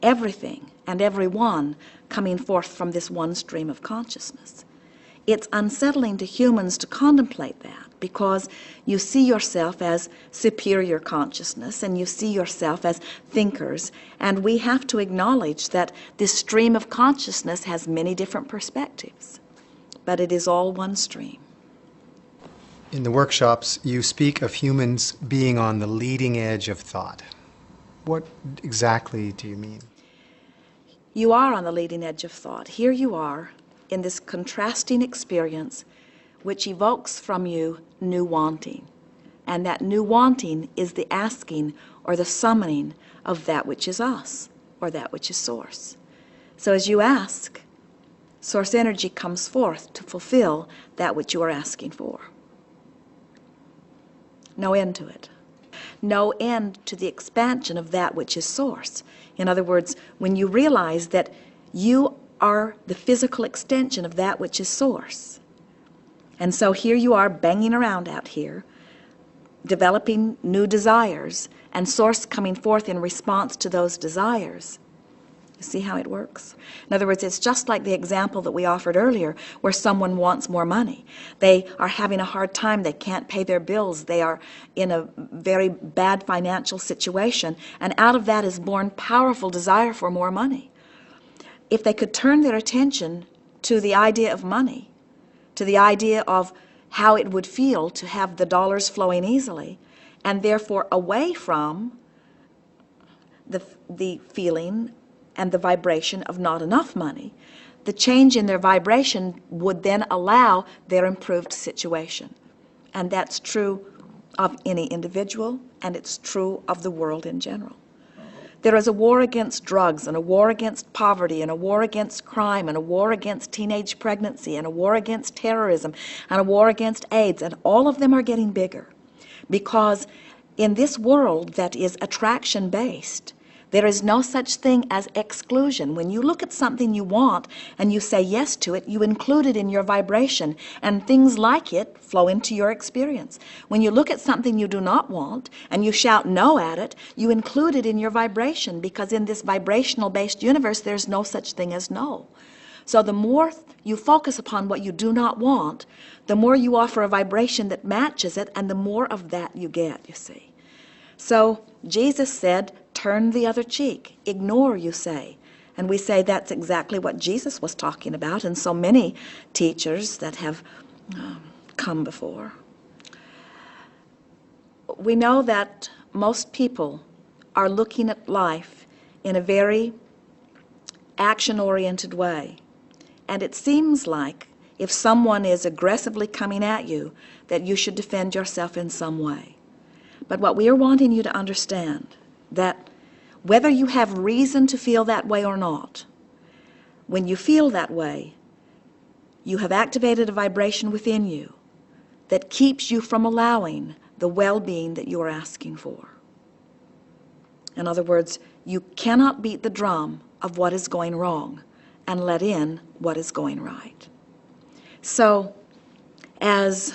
Everything and everyone coming forth from this one stream of consciousness. It's unsettling to humans to contemplate that, because you see yourself as superior consciousness and you see yourself as thinkers, and we have to acknowledge that this stream of consciousness has many different perspectives, but it is all one stream. In the workshops, you speak of humans being on the leading edge of thought. What exactly do you mean? You are on the leading edge of thought. Here you are in this contrasting experience which evokes from you new wanting. And that new wanting is the asking or the summoning of that which is us, or that which is source. So as you ask, source energy comes forth to fulfill that which you are asking for. No end to it. No end to the expansion of that which is source. In other words, when you realize that you are the physical extension of that which is source. And so here you are banging around out here, developing new desires, and source coming forth in response to those desires. You see how it works? In other words, it's just like the example that we offered earlier, where someone wants more money. They are having a hard time. They can't pay their bills. They are in a very bad financial situation. And out of that is born powerful desire for more money. If they could turn their attention to the idea of money, to the idea of how it would feel to have the dollars flowing easily, and therefore away from the feeling and the vibration of not enough money, the change in their vibration would then allow their improved situation. And that's true of any individual, and it's true of the world in general. There is a war against drugs, and a war against poverty, and a war against crime, and a war against teenage pregnancy, and a war against terrorism, and a war against AIDS, and all of them are getting bigger. Because in this world that is attraction-based, there is no such thing as exclusion. When you look at something you want and you say yes to it, you include it in your vibration, and things like it flow into your experience. When you look at something you do not want and you shout no at it, you include it in your vibration, because in this vibrational-based universe, there's no such thing as no. So the more you focus upon what you do not want, the more you offer a vibration that matches it, and the more of that you get, you see. So Jesus said, turn the other cheek. Ignore, you say. And we say that's exactly what Jesus was talking about, and so many teachers that have come before. We know that most people are looking at life in a very action-oriented way. And it seems like if someone is aggressively coming at you, that you should defend yourself in some way. But what we are wanting you to understand, that whether you have reason to feel that way or not, when you feel that way, you have activated a vibration within you that keeps you from allowing the well-being that you are asking for. In other words, you cannot beat the drum of what is going wrong and let in what is going right. So, as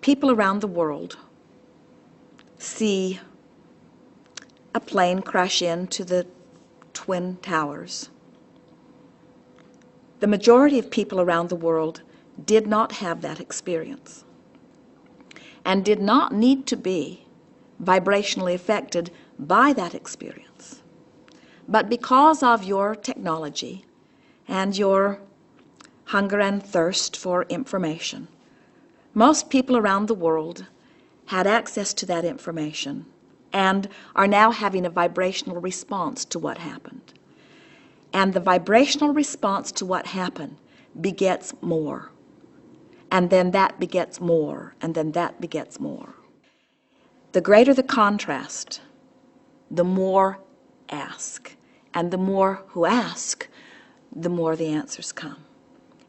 people around the world see a plane crash into the Twin Towers, the majority of people around the world did not have that experience and did not need to be vibrationally affected by that experience. But because of your technology and your hunger and thirst for information, most people around the world had access to that information and are now having a vibrational response to what happened. And the vibrational response to what happened begets more. And then that begets more, and then that begets more. The greater the contrast, the more ask. And the more who ask, the more the answers come.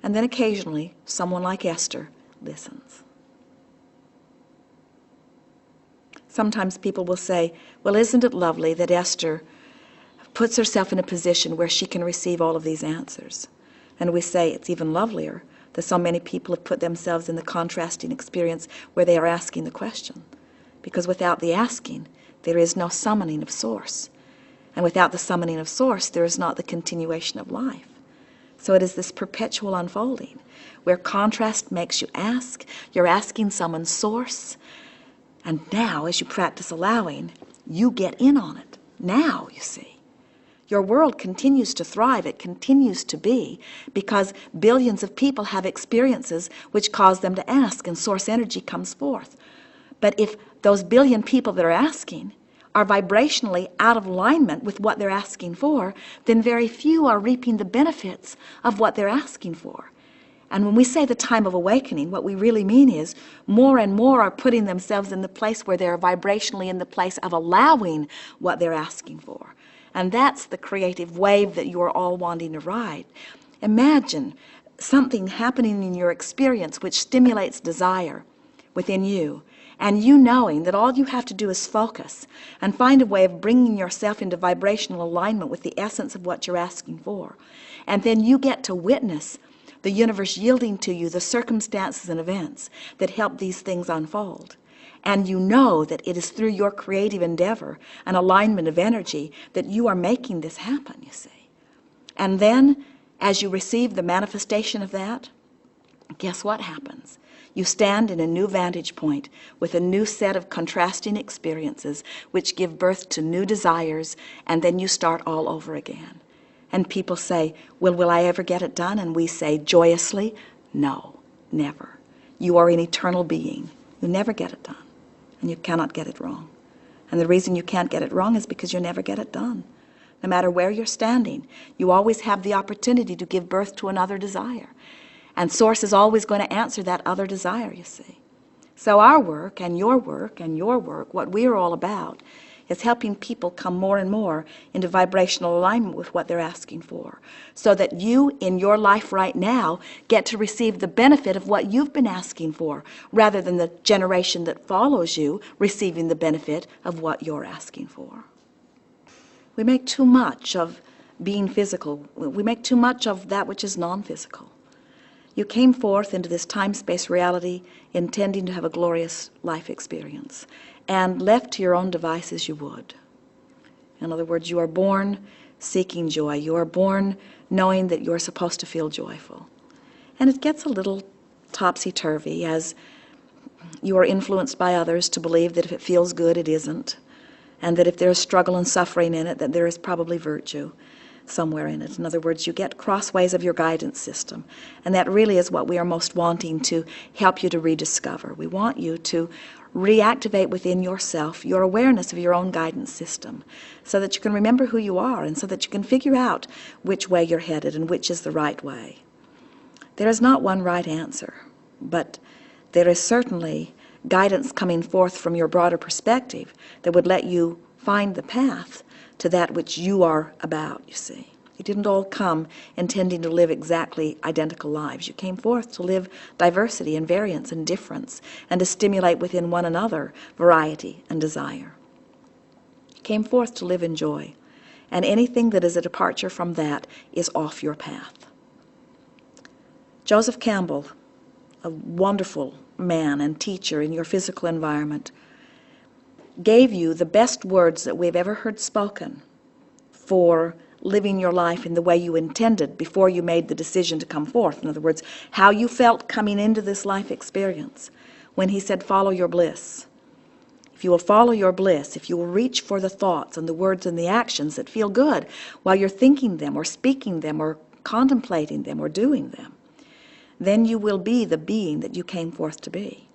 And then occasionally, someone like Esther listens. Sometimes people will say, well, isn't it lovely that Esther puts herself in a position where she can receive all of these answers? And we say it's even lovelier that so many people have put themselves in the contrasting experience where they are asking the question. Because without the asking, there is no summoning of Source. And without the summoning of Source, there is not the continuation of life. So it is this perpetual unfolding where contrast makes you ask, you're asking someone's Source, and now as you practice allowing, you get in on it. Now, you see. Your world continues to thrive, it continues to be, because billions of people have experiences which cause them to ask, and Source energy comes forth. But if those billion people that are asking are vibrationally out of alignment with what they're asking for, then very few are reaping the benefits of what they're asking for. And when we say the time of awakening, what we really mean is more and more are putting themselves in the place where they're vibrationally in the place of allowing what they're asking for. And that's the creative wave that you're all wanting to ride. Imagine something happening in your experience which stimulates desire within you, and you knowing that all you have to do is focus and find a way of bringing yourself into vibrational alignment with the essence of what you're asking for. And then you get to witness the universe yielding to you the circumstances and events that help these things unfold. And you know that it is through your creative endeavor and alignment of energy that you are making this happen, you see. And then, as you receive the manifestation of that, guess what happens? You stand in a new vantage point with a new set of contrasting experiences which give birth to new desires, and then you start all over again. And people say, well, will I ever get it done? And we say joyously, no, never. You are an eternal being. You never get it done. And you cannot get it wrong. And the reason you can't get it wrong is because you never get it done. No matter where you're standing, you always have the opportunity to give birth to another desire. And Source is always going to answer that other desire, you see. So our work and your work and your work, what we are all about, is helping people come more and more into vibrational alignment with what they're asking for, so that you, in your life right now, get to receive the benefit of what you've been asking for, rather than the generation that follows you receiving the benefit of what you're asking for. We make too much of being physical. We make too much of that which is non-physical. You came forth into this time-space reality intending to have a glorious life experience, and left to your own devices you would. In other words, you are born seeking joy. You are born knowing that you're supposed to feel joyful. And it gets a little topsy-turvy as you are influenced by others to believe that if it feels good, it isn't, and that if there's struggle and suffering in it, that there is probably virtue somewhere in it. In other words, you get crossways of your guidance system, and that really is what we are most wanting to help you to rediscover. We want you to reactivate within yourself your awareness of your own guidance system, so that you can remember who you are, and so that you can figure out which way you're headed and which is the right way. There is not one right answer, but there is certainly guidance coming forth from your broader perspective that would let you find the path to that which you are about, you see. You didn't all come intending to live exactly identical lives. You came forth to live diversity and variance and difference, and to stimulate within one another variety and desire. You came forth to live in joy, and anything that is a departure from that is off your path. Joseph Campbell, a wonderful man and teacher in your physical environment, gave you the best words that we've ever heard spoken for living your life in the way you intended before you made the decision to come forth. In other words, how you felt coming into this life experience when he said, follow your bliss. If you will follow your bliss, if you will reach for the thoughts and the words and the actions that feel good while you're thinking them or speaking them or contemplating them or doing them, then you will be the being that you came forth to be.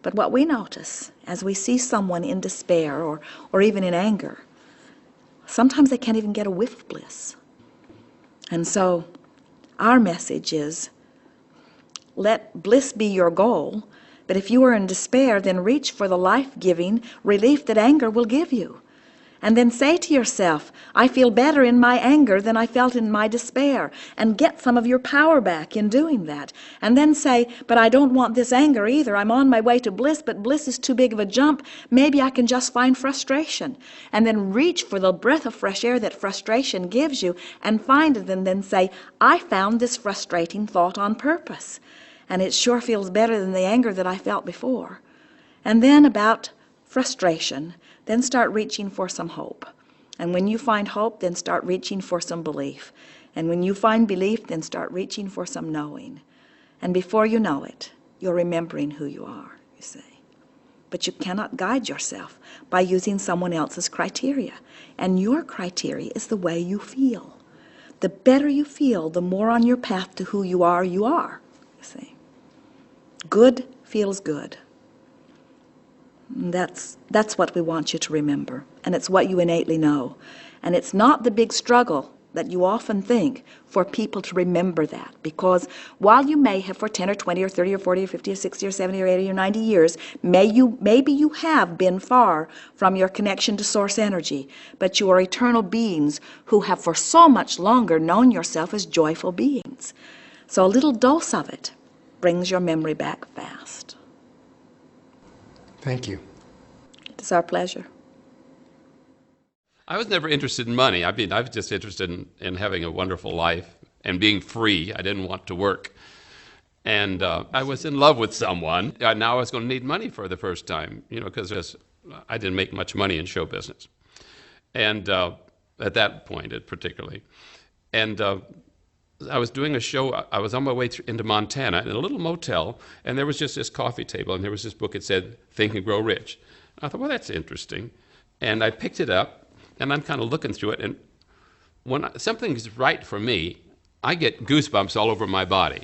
But what we notice as we see someone in despair or even in anger, sometimes they can't even get a whiff of bliss. And so our message is, let bliss be your goal, but if you are in despair, then reach for the life-giving relief that anger will give you. And then say to yourself, I feel better in my anger than I felt in my despair, and get some of your power back in doing that. And then say, but I don't want this anger either. I'm on my way to bliss, but bliss is too big of a jump. Maybe I can just find frustration. And then reach for the breath of fresh air that frustration gives you and find it, and then say, I found this frustrating thought on purpose. And it sure feels better than the anger that I felt before. And then about frustration, then start reaching for some hope. And when you find hope, then start reaching for some belief. And when you find belief, then start reaching for some knowing. And before you know it, you're remembering who you are, you see. But you cannot guide yourself by using someone else's criteria. And your criteria is the way you feel. The better you feel, the more on your path to who you are, you see. Good feels good. That's what we want you to remember, and it's what you innately know. And it's not the big struggle that you often think for people to remember that, because while you may have for 10 or 20 or 30 or 40 or 50 or 60 or 70 or 80 or 90 years, maybe you have been far from your connection to source energy, but you are eternal beings who have for so much longer known yourself as joyful beings. So a little dose of it brings your memory back fast. Thank you. It's our pleasure. I was never interested in money. I was just interested in having a wonderful life and being free. I didn't want to work. And I was in love with someone. Now I was going to need money for the first time, because I didn't make much money in show business. And at that point, particularly. And I was doing a show. I was on my way into Montana in a little motel, and there was just this coffee table, and there was this book. It said, Think and Grow Rich. And I thought, well, that's interesting. And I picked it up, and I'm kind of looking through it, and when something is right for me, I get goosebumps all over my body.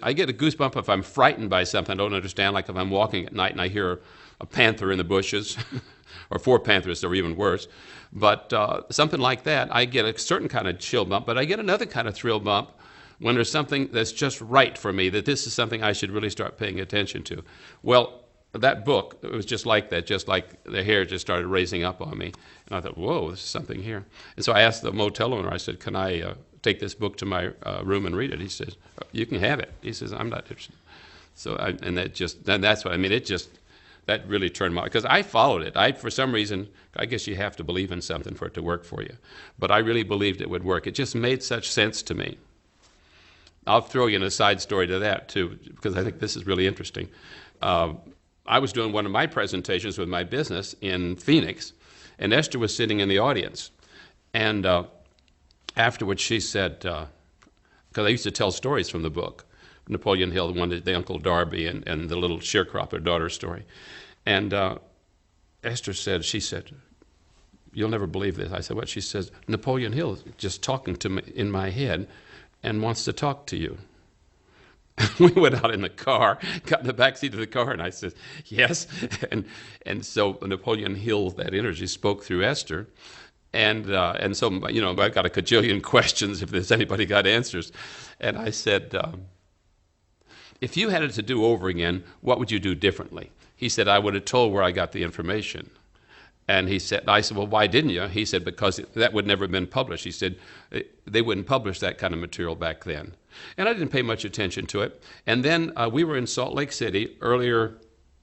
I get a goosebump if I'm frightened by something I don't understand, like if I'm walking at night and I hear a panther in the bushes, or 4 panthers, or even worse. But something like that, I get a certain kind of chill bump, but I get another kind of thrill bump when there's something that's just right for me, that this is something I should really start paying attention to. Well, that book, it was just like that, just like the hair just started raising up on me. And I thought, whoa, there's something here. And so I asked the motel owner, I said, can I take this book to my room and read it? He says, you can have it. He says, I'm not interested. So, that's what I mean. That really turned me on, because I followed it. For some reason, I guess you have to believe in something for it to work for you. But I really believed it would work. It just made such sense to me. I'll throw you in a side story to that, too, because I think this is really interesting. I was doing one of my presentations with my business in Phoenix, and Esther was sitting in the audience. And afterwards she said, because I used to tell stories from the book, Napoleon Hill, the Uncle Darby, and the little sharecropper daughter story. And Esther said, you'll never believe this. I said, what? She says, Napoleon Hill is just talking to me in my head and wants to talk to you. We went out in the car, got in the back seat of the car, and I said, yes. And so Napoleon Hill, that energy, spoke through Esther. And so, I've got a cajillion questions if there's anybody got answers. And I said, if you had it to do over again, what would you do differently? He said, I would have told where I got the information. And I said, well, why didn't you? He said, because that would never have been published. He said, they wouldn't publish that kind of material back then. And I didn't pay much attention to it. And then we were in Salt Lake City earlier,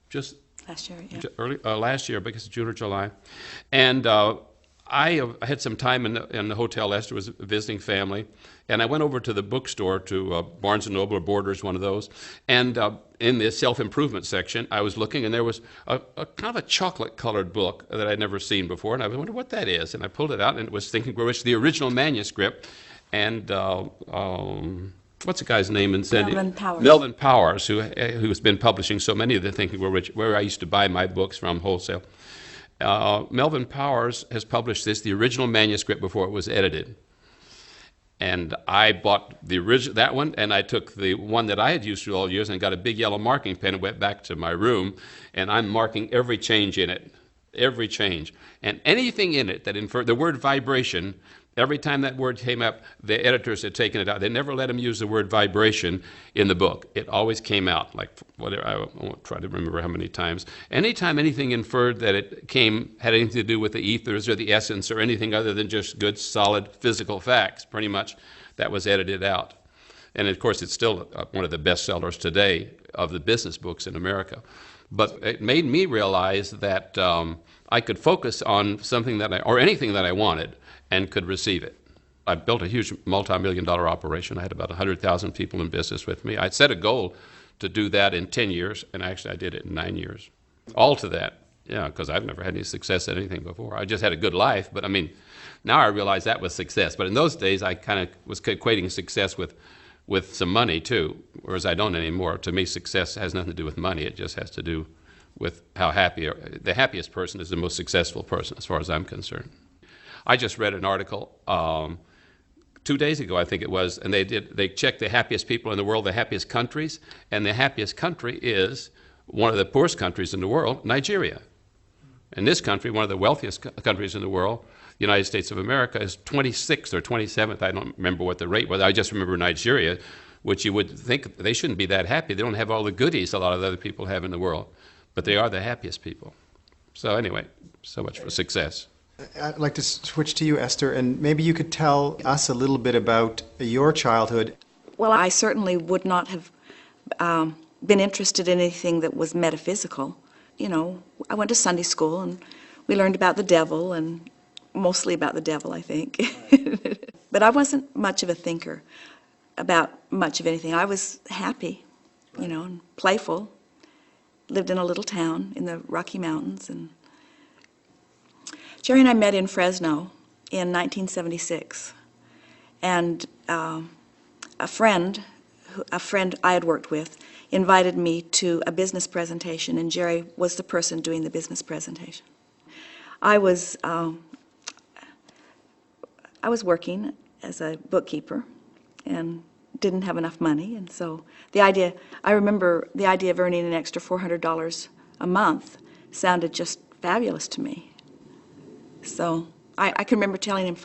just last year, yeah. Last year, because June or July. And I had some time in the hotel. Esther was visiting family. And I went over to the bookstore, to Barnes & Noble or Borders, one of those, and in the self-improvement section, I was looking, and there was a kind of a chocolate-colored book that I'd never seen before, and I wondered what that is. And I pulled it out, and it was Thinking Grow Rich, the original manuscript, and what's the guy's name in San Diego? Melvin Powers. Melvin Powers, who's been publishing so many of the Thinking Grow Rich, where I used to buy my books from wholesale. Melvin Powers has published this, the original manuscript, before it was edited. And I bought that one, and I took the one that I had used for all years and got a big yellow marking pen and went back to my room, and I'm marking every change in it, every change. And anything in it that inferred the word vibration, every time that word came up, the editors had taken it out. They never let him use the word vibration in the book. It always came out, like whatever, I won't try to remember how many times. Anytime anything inferred that it had anything to do with the ethers or the essence or anything other than just good, solid physical facts, pretty much that was edited out. And of course, it's still one of the best sellers today of the business books in America. But it made me realize that I could focus on something or anything that I wanted, and could receive it. I built a huge multi-million-dollar operation. I had about 100,000 people in business with me. I set a goal to do that in 10 years, and actually I did it in 9 years. All to that, because I've never had any success at anything before. I just had a good life, but I mean, now I realize that was success. But in those days, I kind of was equating success with some money too, whereas I don't anymore. To me, success has nothing to do with money. It just has to do with how happy. The happiest person is the most successful person, as far as I'm concerned. I just read an article 2 days ago, I think it was, and they checked the happiest people in the world, the happiest countries, and the happiest country is one of the poorest countries in the world, Nigeria. And this country, one of the wealthiest countries in the world, the United States of America, is 26th or 27th. I don't remember what the rate was. I just remember Nigeria, which you would think they shouldn't be that happy. They don't have all the goodies a lot of other people have in the world, but they are the happiest people. So anyway, so much for success. I'd like to switch to you, Esther, and maybe you could tell us a little bit about your childhood. Well, I certainly would not have been interested in anything that was metaphysical. You know, I went to Sunday school, and we learned about the devil, and mostly about the devil, I think. But I wasn't much of a thinker about much of anything. I was happy, and playful. Lived in a little town in the Rocky Mountains, and Jerry and I met in Fresno in 1976, and a friend I had worked with invited me to a business presentation, and Jerry was the person doing the business presentation. I was working as a bookkeeper and didn't have enough money, and so I remember the idea of earning an extra $400 a month sounded just fabulous to me. So I can remember telling him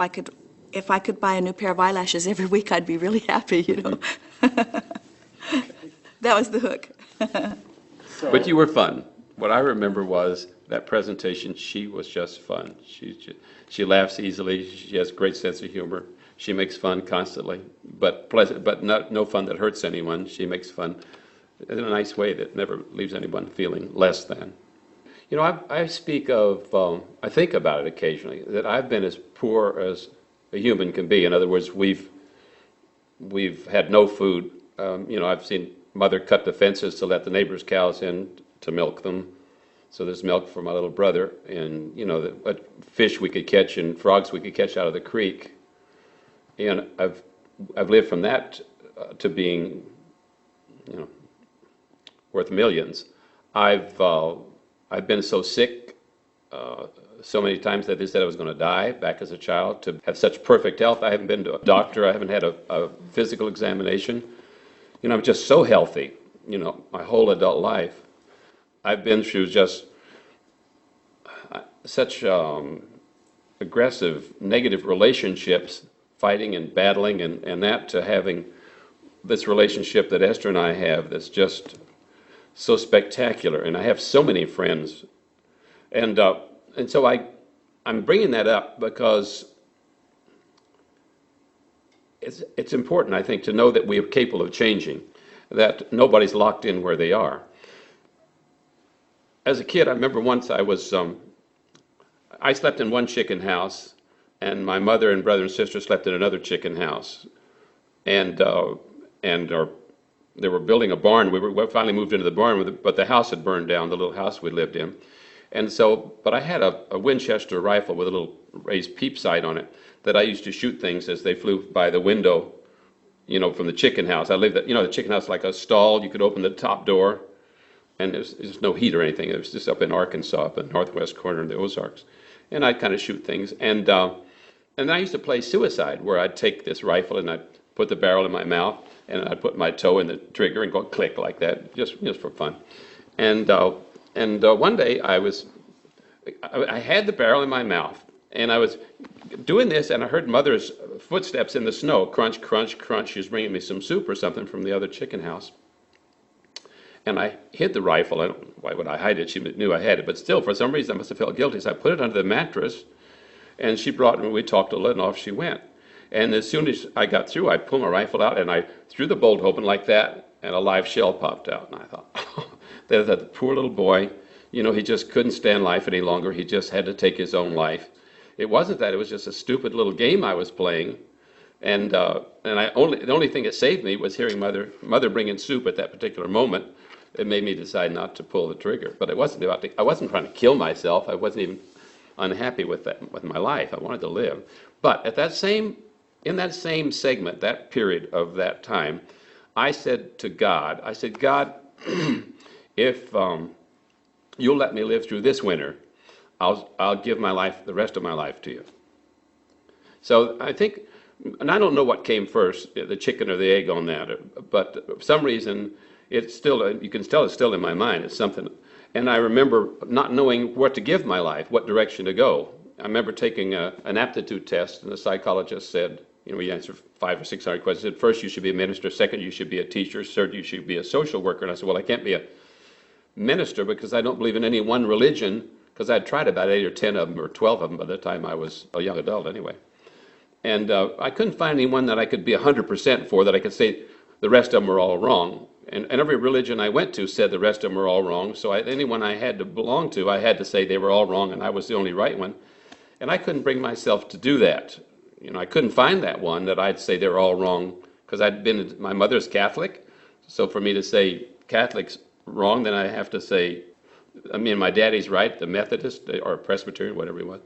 if I could buy a new pair of eyelashes every week, I'd be really happy, That was the hook. But you were fun. What I remember was that presentation, she was just fun. She laughs easily. She has a great sense of humor. She makes fun constantly, but no fun that hurts anyone. She makes fun in a nice way that never leaves anyone feeling less than. I speak of, I think about it occasionally, that I've been as poor as a human can be. In other words, we've had no food. I've seen mother cut the fences to let the neighbors' cows in to milk them. So there's milk for my little brother, and what fish we could catch and frogs we could catch out of the creek. And I've lived from that to being, worth millions. I've been so sick so many times that they said I was going to die back as a child. To have such perfect health, I haven't been to a doctor. I haven't had a physical examination. I'm just so healthy, my whole adult life. I've been through just such aggressive, negative relationships, fighting and battling, and that to having this relationship that Esther and I have that's just so spectacular. And I have so many friends. And so I'm bringing that up because it's important, I think, to know that we are capable of changing, that nobody's locked in where they are. As a kid, I remember once I slept in one chicken house, and my mother and brother and sister slept in another chicken house. and they were building a barn. We finally moved into the barn, but the house had burned down, the little house we lived in. And so, but I had a Winchester rifle with a little raised peep sight on it that I used to shoot things as they flew by the window, you know, from the chicken house. I lived at, you know, the chicken house like a stall. You could open the top door, and there's no heat or anything. It was just up in Arkansas, up in the northwest corner of the Ozarks. And I'd kind of shoot things. And I used to play suicide, where I'd take this rifle and I'd put the barrel in my mouth, and I'd put my toe in the trigger and go click like that, just for fun. And one day I had the barrel in my mouth, and I was doing this, and I heard Mother's footsteps in the snow, crunch, crunch, crunch. She was bringing me some soup or something from the other chicken house. And I hid the rifle. Why would I hide it? She knew I had it, but still, for some reason, I must have felt guilty. So I put it under the mattress, and she brought me. We talked a little, and off she went. And as soon as I got through, I pulled my rifle out, and I threw the bolt open like that, and a live shell popped out. And I thought, oh, that poor little boy, you know, he just couldn't stand life any longer. He just had to take his own life. It wasn't that. It was just a stupid little game I was playing. And the only thing that saved me was hearing Mother bringing soup at that particular moment. It made me decide not to pull the trigger. But it wasn't I wasn't trying to kill myself. I wasn't even unhappy with my life. I wanted to live. But in that same segment, that period of that time, I said to God, God, if you'll let me live through this winter, I'll give my life, the rest of my life, to you. So I think, and I don't know what came first, the chicken or the egg on that, but for some reason, it's still, you can tell it's still in my mind. It's something, and I remember not knowing what to give my life, what direction to go. I remember taking an aptitude test, and the psychologist said, you know, we answered 500 or 600 questions. He said, first, you should be a minister. Second, you should be a teacher. Third, you should be a social worker. And I said, well, I can't be a minister because I don't believe in any one religion, because I'd tried about 8 or 10 of them, or 12 of them by the time I was a young adult anyway. And I couldn't find anyone that I could be 100% for, that I could say the rest of them were all wrong. And every religion I went to said the rest of them were all wrong. So anyone I had to belong to, I had to say they were all wrong and I was the only right one. And I couldn't bring myself to do that. You know, I couldn't find that one that I'd say they're all wrong, because my mother's Catholic. So for me to say Catholic's wrong, then I have to say, my daddy's right, the Methodist or Presbyterian, whatever he was.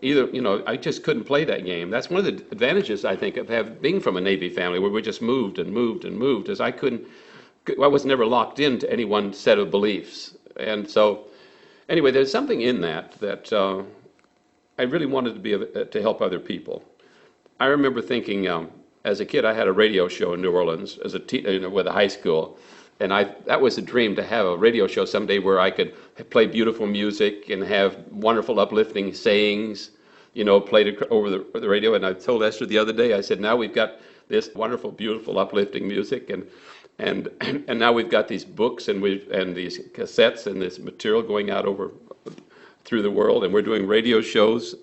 Either, you know, I just couldn't play that game. That's one of the advantages, I think, of being from a Navy family, where we just moved and moved and moved, is I was never locked into any one set of beliefs. And so, anyway, there's something in that I really wanted to be to help other people. I remember thinking, as a kid, I had a radio show in New Orleans with a high school, and that was a dream, to have a radio show someday where I could play beautiful music and have wonderful, uplifting sayings, you know, played over the radio. And I told Esther the other day, I said, now we've got this wonderful, beautiful, uplifting music, and now we've got these books and these cassettes and this material going out through the world, and we're doing radio shows